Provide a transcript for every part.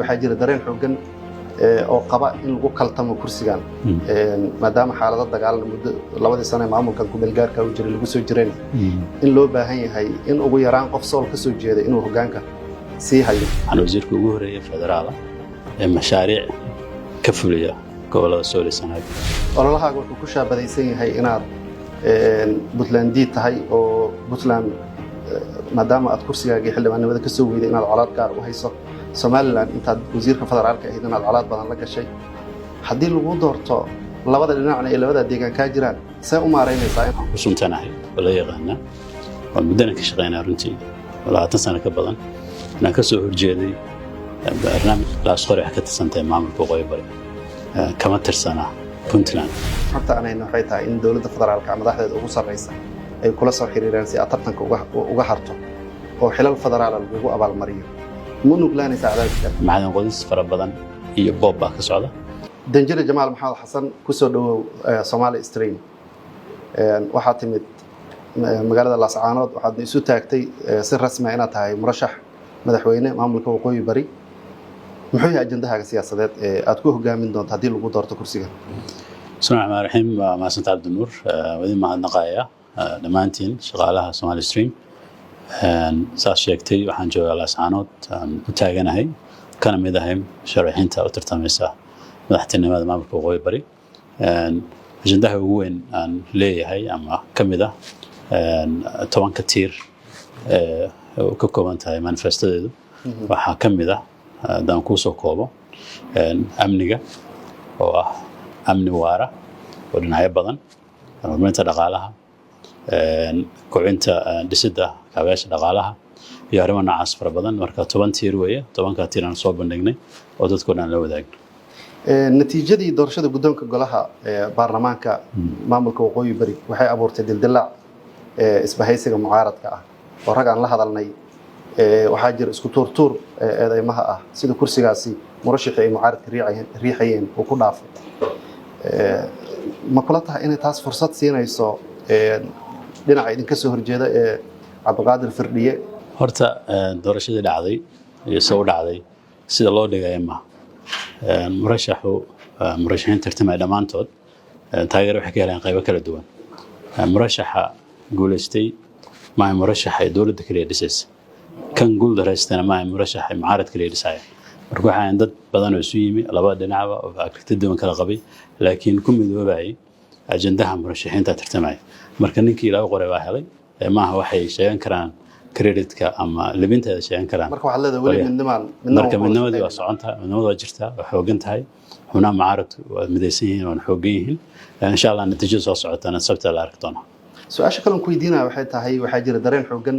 waxaa jira dareen xooggan oo qaba in lagu kaltamo kursigan maadaama xaalado dagaal muddo 2 sano maamulkan ku belgaarka uu jiray lagu soo jireen in loo baahan yahay in ugu yaraan qof sool ka soo jeeda inuu hoggaanka sii hayo waxaan wasiirka ugu horeeyay federaal ee mashaariic ka fuliya gobolada Sool Sanaag ololahaaga wuxuu ku shaabadaysan yahay inaad Puntland tahay oo Puntland maadaama aad kursigaaga xildhibaanimada ka soo weyday inaad colaad gaar u hayso Somaliland intaad wasiirka federaalka ahayd inaad colaad badan la gashay haddii lagu doorto labada dhinacna ee labada deegaan ka jiraan say u maareynaysaa ku suntanahay wala yaqaana oo mudana ka shaqeynaa runtii 20 sano ka badan inaan ka soo horjeeday barnaamij la asqar wax ka tirsantahay maamulka Qoybari kama tirsana Puntland horta anayna waxay tahay in dawladda federaalka madaxdeeda ugu sareysa ay kula soo xiriiraan si tartanka uga harto oo xilal federaal lagu abaalmariyo منوغلاني سعادتك معنا قدس فربضان iyo boob baa ka socda danjire Jamaal Maxamed Xasan ku soo dhawow Somali Stream waxa timid magaalada Laascaanood waxaad isu taagtay si rasmi ah inaad tahay murashax madaxweyne maamulka Waqooyi Bari muxuu yahay ajandahaaga siyaasadeed ee aad ku hogaamin doonto hadii lagu doorto kursiga Bismillahir Rahmaanir Rahiim ma sant Abdi Nuur wadin ma naqaaya dhamaantiin shaqaalaha Somali Stream saas sheegtay waxaan joogaa Laascaanood u taaganahay kana mid ahay sharaxinta u tartamaysa madaxtinimada maamulka Waqooyi Bari ajandaha ugu weyn aan leeyahay ama kamid ah 10 ka tiir oo ka kooban tahay manifestadeedu waxa kamid ah daan ku soo koobo amniga oo ah amni waara oo dhinacyo badan horumarinta dhaqaalaha kobcinta dhisidda kaabayaasha dhaqaalaha iyo arrimo noocaas fara badan marka 10 tiir weeye 10 ka tiir aan soo bandhignay oo dadku dhan la wadaagno natiijadii doorashada guddoonka golaha baarlamaanka maamulka Waqooyi Bari waxay abuurtay dildilaac isbahaysiga mucaaradka ah oo rag aan la hadalnay waxaa jira isku tuurtuur eedeymaha ah sida kursigaasi murashaxii ay mucaaradka riixayeen oo ku dhaafay ma kula tahay inay taas fursad siinayso dhinaca idin ka soo horjeeda ee Cabdiqaadir Firdhiye horta doorashadii dhacday iyo soo dhacday sida loo dhigay ma murashaxiin tartamay dhamaantood taageero waxa ka helayaan qaybo kala duwan murashaxa guuleystay ma murashaxa dawladda kaliya dhisaysa kan guul daraystana ma murashaxa mucaarad kaliya dhisaya marka waxaan dad badan oo isu yimi laba dhinacba oo fikrad duwan kala qabay laakiin ku midoobay ajandaha murashaxiinta tartamay marka ninkii ilaa qoray waa helay maaha waxay sheegan karaan credit-ka ama libinteeda sheegan karaan marka waxa leedahay wali midnimadu waa soconta midnimadu waa jirtaa wax xoogan tahay xubnaha mucaarad waa midaysan yihiin oo xoogan yihiin insha Allah natiijada soo socotana sabta la arki doona su'aasha kale ku weydiinaa waxay tahay waxa jira dareen xoogan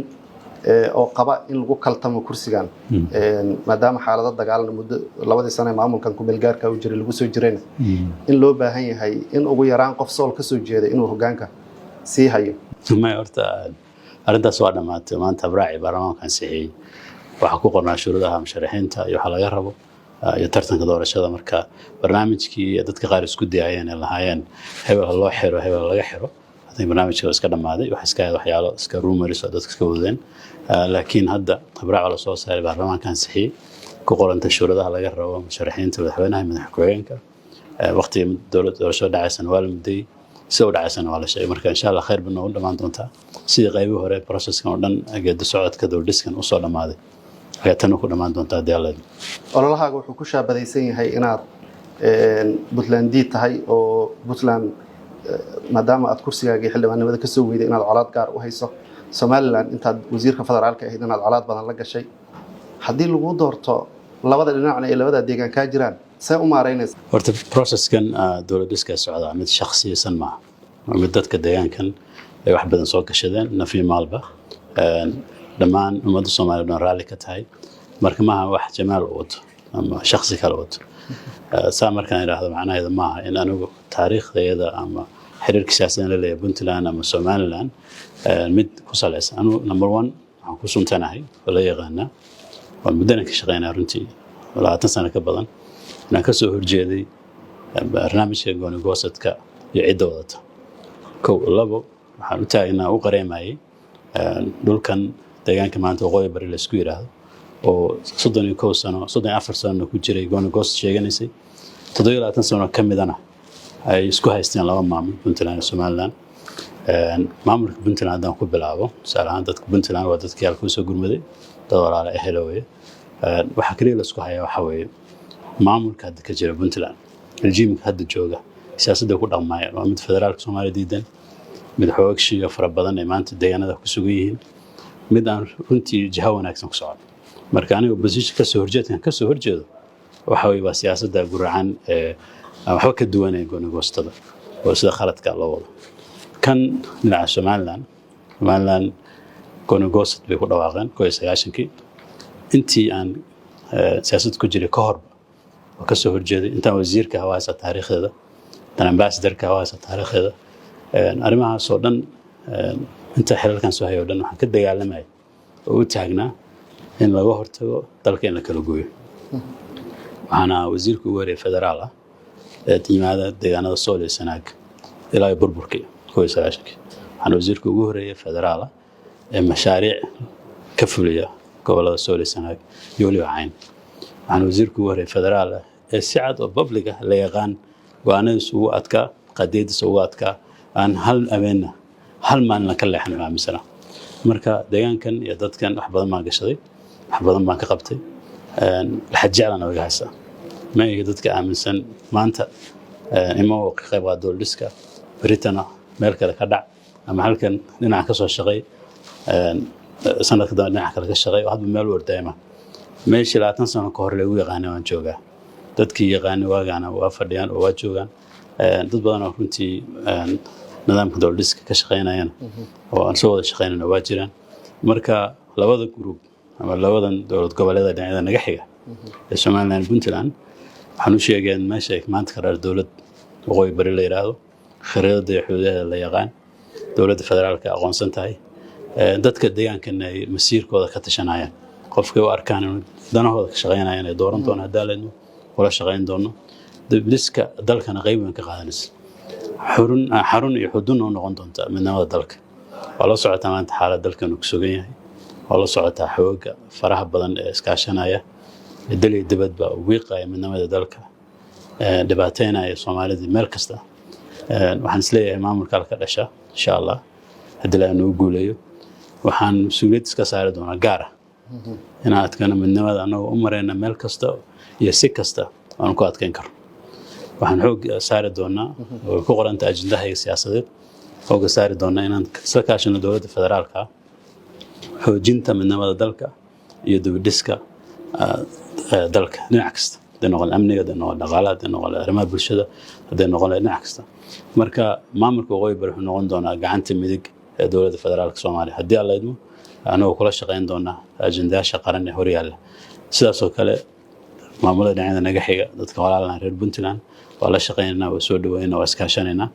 oo qaba in lagu kaltamo kursigan maadaama xaalado dagaal muddo 2 sano maamulkan ku belgaarka uu jiray lagu soo jireen in loo baahan yahay in ugu yaraan qof sool ka soo jeeda inuu hoggaanka sii hayo ma horta arintaas waa dhamaatay maanta abraaci baarlamaankan saxeeyay waxa ku qornaa shuruudaha musharaxiinta iyo waxa laga rabo iyo tartanka doorashada marka barnaamijkii dadka qaar isku dayayeen lahaayeen hebel loo xiro hebel laga xiro hadii barnaamijka iska dhamaaday wax iska waxyaalo iska rumors oo dadka iska wadeen laakiin hadda abraaci la soo saaray baarlamaankan saxeeyay ku qoranta shuruudaha laga rabo musharaxiinta madaxweynaha madaxweynaha waqti dawladda doorashada dhacaysan waa la muday soo dhacaysana waa la sheegay marka insha Allah khayr bano dhamaan doonta sidii qaybihii hore process-kan oo dhan geedi socodka dawladiskan u soo dhamaaday ayaa tan ku dhamaan doonta deelad ololahaaga wuxuu ku shaabadaysan yahay inaad Puntland tahay oo Puntland maadaama aad kursigaaga xildhibaanimada ka soo weyday inaad colaad gaar u hayso Somaliland intaad wasiirka federaalka ahayd inaad colaad badan la gashay hadii lagu doorto labada dhinacna ee labada deegaan ka jiraan say u maareynaysa horta process-kan dawladiska socda mid shakhsiyaysan ma mid dadka deegaankan ay wax badan soo gashadeen nafi maalba dhamaan ummadda Soomaaliyeed raalli ka tahay marka ma wax Jamaal wato ama shakhsi kale wato saa markaan iraahdo macnaheedu ma aha in anigu taariikhdayda ama xiriirka siyaasadeed la leeyahay Puntland ama Somaliland mid ku saleysan anu number 1 waxaan ku suntanahay wala yaqaana oo mudana ka shaqeynaa runtii 20 sano ka badan inaan ka soo horjeeday barnaamijka gooni-goosadka iyo cidda wadata labo waxaan u taagnaa u qareemayay dhulkan deegaanka maanta Waqooyi Bari la isku yiraahdo oo 31 sano 34 sano ku jiray gooni goos sheeganaysay 27 sano ka midana ay isku haysteen laba maamul Puntland iyo Somaliland maamulka Puntland hadaan ku bilaabo salaam dadka Puntland waa dadkii halka soo gurmaday dad walaalo ah heloway waxa kaliya la isku hayaa waxa weeye maamulka hadda ka jira Puntland rejiimka hadda jooga siyaasadda ku dhaqmaayeen waa mid federaalka Soomaaliya diidan mid xoogsiga fara badan ee maanta deegaanada ku sugan yihiin mid aan runtii jiha wanaagsan ku socon marka aniga opposition ka soo horjeedo waxa weeye waa siyaasadda guracan ee waxba ka duwan ee goonigoostada oo sida khaladka loo wado kan dhinaca Somaliland goonigoosad bay ku dhawaaqeen 1990kii intii aan siyaasad ku jiray ka hor oo ka soo horjeeday intaan wasiirka hawaasa taariikhda tan ambassadorka hawaasa taariikhda arrimahaas oo dhan inta xelalkan soo hayo dhan waxaan ka dagaalamay oo u taagnaa in laga hortago dalka in la kala gooyo waxaana wasiirku ugu horeeyay federaal ah ee timaada deegaanada Sool iyo Sanaag ilaa burburkii 1990kii waxaana wasiirku ugu horeeyay federaal ah ee mashaariic ka fuliya gobolada Sool iyo Sanaag iyo waliba Cayn waxaana wasiirku ugu horeeyay federaal ah ee si cad oo public ah la yaqaan go'aanadiisa ugu adkaa qadeediisa ugu adkaa aan hal maalin ka leexan maamisana marka deegaankan iyo dadkan wax badan ma gashaday wax badan baan ka qabtay la xajaalana waga haysa ma iga dadka aaminsan maanta ima oo qayb qaado liska Britana meel kale ka dhac ama halkan dhinaca ka soo shaqay sanadka daba dhinaca kale ka shaqay hadba meel wardayma meeshii 20 sano ka hor lagu yaqaanay waan joogaa dadkii yaqaanay waagana waa fadhiyaan oo waa joogaan dad badan oo runtii nidaamka dowladda ka shaqeynayaan oo aan soo wada shaqeynayna waa jiraan marka labada group ama labadan dowlad goboleedka dhinacyada naga xiga ee Somaliland iyo Puntland waxaan u sheegeen meesha ay maanta ka dhar dowlad waqooyi bari la yiraahdo khariidada iyo xuduudaha la yaqaan dowladda federaalka aqoonsan tahay dadka deegaankan ay masiirkooda ka tashanayaan qofka u arkaan danahooda ka shaqeynayaan ay dooran doonaan hadaaleyno wala shaqeyn doono dowladda dalkana qayb weyn ka qaadanaysa xarun iyo xudun oo noqon doonta midnimada dalka waa la socotaa maanta xaaladda dalkan uu ku sugan yahay waa la socotaa xooga faraha badan ee iskaashanaya dalay dibadba wiiqaya midnimada dalka dhibaataynaya Soomaalida meel kasta waxaan isleeyahay maamulka ka dhasha insha Allah hadii la noo guuleeyo waxaan suuqyada iska saari doonaa gaar ah inaan adkana midnimada anagoo u mareyna meel kasta iyo si kasta aan ku adkeyn karo waxaan xoog saari doonaa oo ku qoranta ajendaha siyaasadeed oo saari doonaa inaan isla kaashano dowladda federaalka xoojinta midnimada dalka iyo dibadhiska dalka dhinac kasta hadday noqon amniga hadday noqon dhaqaalaha hadday noqon arrimaha bulshada hadday noqon dhinac kasta marka maamulka waqooyi bari wuxuu noqon doonaa gacanta midig ee dowladda federaalka Soomaaliya haddii alla idmo anagoo kula shaqeyn doonaa ajendayaasha qaran ee horyaalla sidaas oo kale maamulada dhinacyada naga xiga dadka walaalana reer Puntland waa la shaqeynaa oo soo dhaweynaa oo iskaashanayna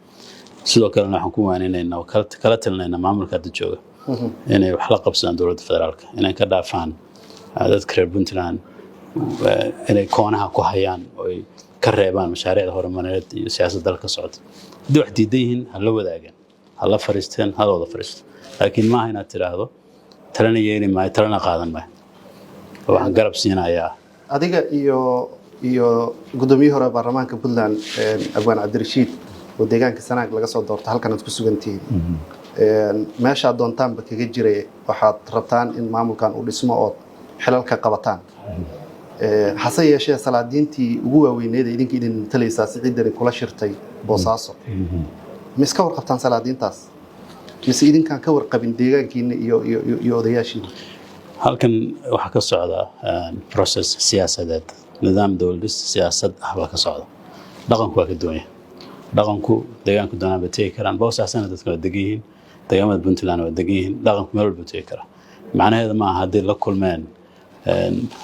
sidoo kale waxaan ku waaninaynaa oo kala talinaynaa maamulka hadda jooga inay wax la qabsadaan dowladda federaalka inay ka dhaafaan dadka reer Puntland inay koonaha ku hayaan oo ay ka reebaan mashaariicda horumarineed iyo siyaasadda dalka socota haddii wax diidan yihiin hala wadaagaan hala fariisteen hadooda fariisto laakiin maaha inaad tiraahdo talana yeeli maayo talana qaadan maayo waxaan garab siinayaa adiga iyo gudoomiyaha hore baarlamaanka Puntland Abwaan Cabdirashiid oo deegaanka Sanaag laga soo doorto halkan aad ku sugantihiin meesha doontaanba kaga jiray waxaad rabtaan in maamulkan uu dhismo oo xilalka qabataan hase yeeshee salaadiintii ugu waaweyneed ee idin talaysaa siciidani kula shirtay Boosaaso ma iska warqabtaan salaadiintaas mise idinkaan ka warqabin deegaankiina iyo odayaashiina halkan waxa ka socda process siyaasadeed nidaam dowladis siyaasad ah baa ka socda dhaqanku waa ka duwan yahay dhaqanku deegaanku doonaba tegi karaan Boosaasana dadka waa degan yihiin deegaamada Puntland waa degan yihiin dhaqanku meel walba tegi kara macnaheedu ma aha haddii la kulmeen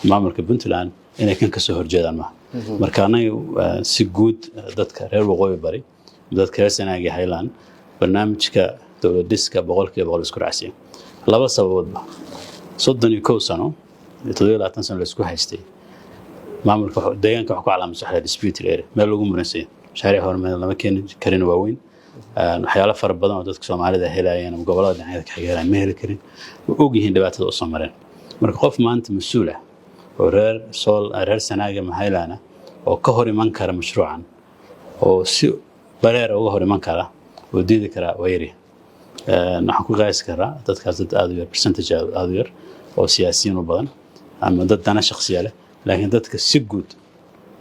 maamulka Puntland inay kan ka soo horjeedaan ma marka anagu si guud dadka reer waqooyi bari dadka reer Sanaag iyo Highland barnaamijka dowladiska 100% isku raacsan laba sababoodba 31 sano 27 sano la isku haystay maamulka deegaanka waxa ku calaamadsan xal dispute area meel lagu muransan mashaariic horumarineed lama keenin karin waaweyn waxyaalo fara badan oo dadka Soomaalida helayeen ama gobolada dhinacyada ka xigeen ma heli karin oo og yihiin dhibaatada oo Soomaaliyeed marka qof maanta mas'uul ah reer sool reer sanaaga maxaylaana oo ka hor iman kara mashruucan oo si bareer uga hor iman kara oo diidi kara wayri waxaan ku qaasi karaa dadkaas dad aad u yar percentage aad u yar oo siyaasiyiin u badan ama dad dana shakhsiya leh laakiin dadka si guud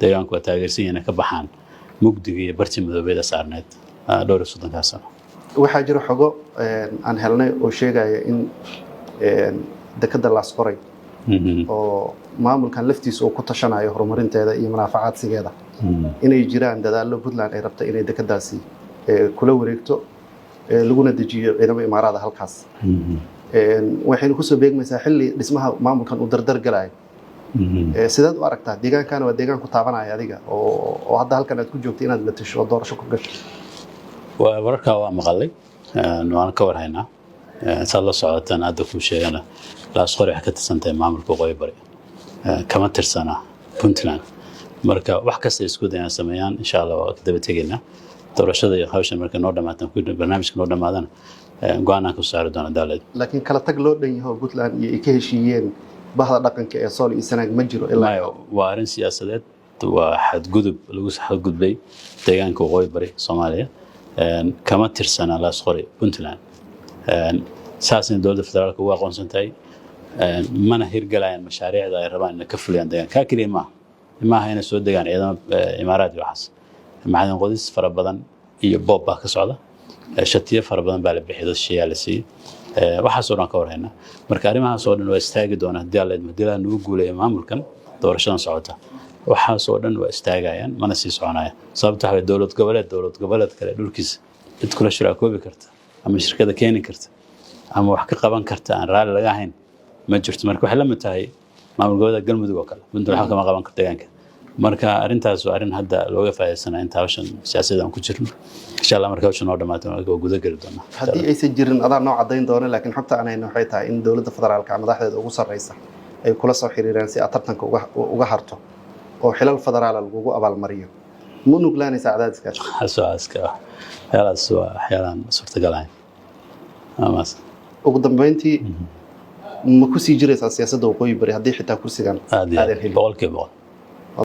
deegaanku waa taageersan yihiin ka baxaan mugdiga iyo barti madoobeeda saarneed dhowr iyo 30 sano waxaa jira xogo aan helnay oo sheegaya in dekada Laas Qoray oo maamulkan laftiisa uu ku tashanayo horumarinteeda iyo manaafacaadsigeeda inay jiraan dadaallo Puntland ay rabto inay dekadaasi kula wareegto laguna dejiyo ciidamada imaarada halkaas waxaynu ku soo beegmaysaa xilli dhismaha maamulkan uu dardar galay sidaad u aragtaa deegaankan waa deegaan ku taabanaya adiga oo hadda halkan aad ku joogtay inaad la tasho doorasho ku gasho wararka waa maqalay waan ka warhaynaa saad la socotaan hadda ku sheegana Laas Qoray ka tirsantay maamulka Waqooyi Bari kama tirsana Puntland marka wax kasta isku dayaan sameeyaan insha Allah waa ka daba tegaynaa doorashada iyo hawshan marka noo dhamaataan ku barnaamijka noo dhamaadana go'aan ku saari doona dawladda laakiin kala tag loo dhan yahay Puntland iyo ay ka heshiiyeen bahda dhaqanka ee Sool iyo Sanaag ma jiro ilaa waa arrin siyaasadeed waa xadgudub lagu xadgudbay deegaanka Waqooyi Bari Soomaaliya kama tirsana Laas Qoray Puntland saasina dowladda federaalka ugu aqoonsan tahay mana hirgalayaan mashaariicda ay rabaan inay ka fuliyaan deegaanka kaliya maaha inay soo degaan ciidamada imaaraad iyo waxaas macdan qodis fara badan iyo boob baa ka socda shatiye fara badan baa la bixiyay dad shaqo la siiyay waxaas oo dhan ka warhayna marka arrimahaas oo dhan waa istaagi doona hadii alla idin ugu guuleeyo maamulkan doorashadan socota waxaas oo dhan waa istaagayaan mana sii soconayaan sababtoo ah dowlad goboleed kale dhulkiisa cid kula shiraakobi karta ama shirkada keeni karta ama wax ka qaban karta aan raali laga ahayn ma jirto marka waxa la mid tahay maamul goboleedka Galmudug oo kale Puntland waxa kama qaban karta deegaanka marka arintaas waa arin hadda looga faa'iideysanayo inta hawshan siyaasadda aan ku jirno insha Allah marka hawshan oo dhamaato oo gudaha gali doona haddii aysan jirin adaa noo cadeyn doona laakiin xogta aan hayno waxay tahay in dowladda federaalka madaxdeeda ugu sareysa ay kula soo xiriireen si tartanka uga harto oo xilal federaal lagu abaalmariyo ma nuglaanaysa cadaadiskaas xasaaska xeelas waa xeelan suurtagalayn amaas ugu dambeyntii ma ku sii jiraysaa siyaasadda Waqooyi Bari haddii xitaa kursigan aad boqolkiiba